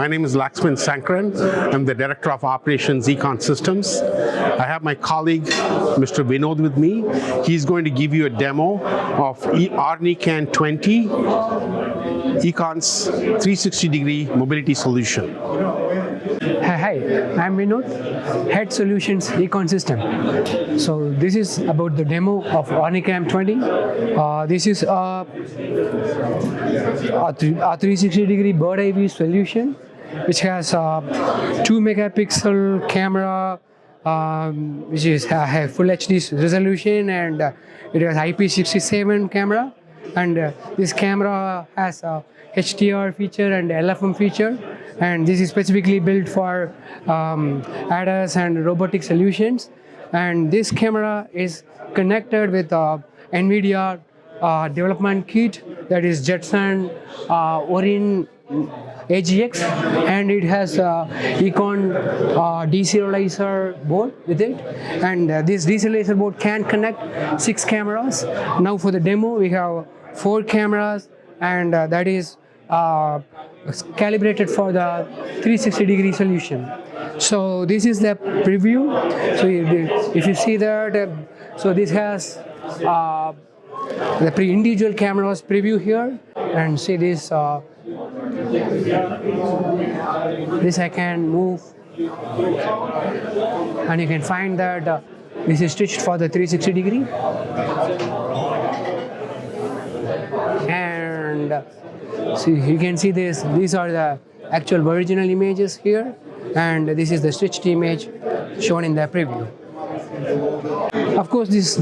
My name is Laxman Sankaran. I'm the Director of Operations Econ Systems. I have my colleague, Mr. Vinoth, with me. He's going to give you a demo of Orin 20, Econ's 360-degree mobility solution. Hi, I'm Vinoth, Head Solutions Econ System. So this is about the demo of Orin 20. This is a 360-degree bird eye view solution, which has a 2-megapixel camera, which is have full HD resolution, and it has IP67 camera. And this camera has a HDR feature and LFM feature, and this is specifically built for ADAS and robotic solutions. And this camera is connected with NVIDIA development kit, that is Jetson Orin AGX, and it has Econ deserializer board with it, and this deserializer board can connect 6 cameras. Now for the demo we have 4 cameras, and that is calibrated for the 360-degree solution. So this is the preview. So if you see that, so this has the individual cameras preview here, and see this. This I can move, and you can find that this is stitched for the 360-degree. And see, you can see this. These are the actual original images here, and this is the stitched image shown in the preview. Of course, this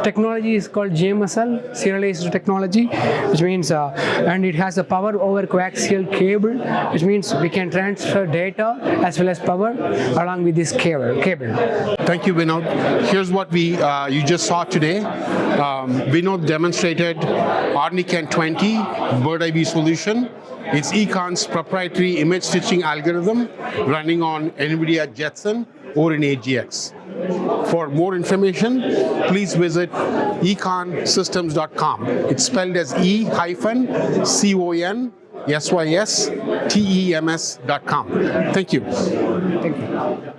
technology is called JMSL, serialized technology, which means, and it has a power over coaxial cable, which means we can transfer data as well as power along with this cable. Thank you, Vinoth. Here's what you just saw today. Vinoth demonstrated Orin 20 bird eye view solution. It's Econ's proprietary image stitching algorithm running on NVIDIA Jetson Orin AGX. For more information, please visit econsystems.com. It's spelled as E-CONSYSTEMS.com. Thank you. Thank you.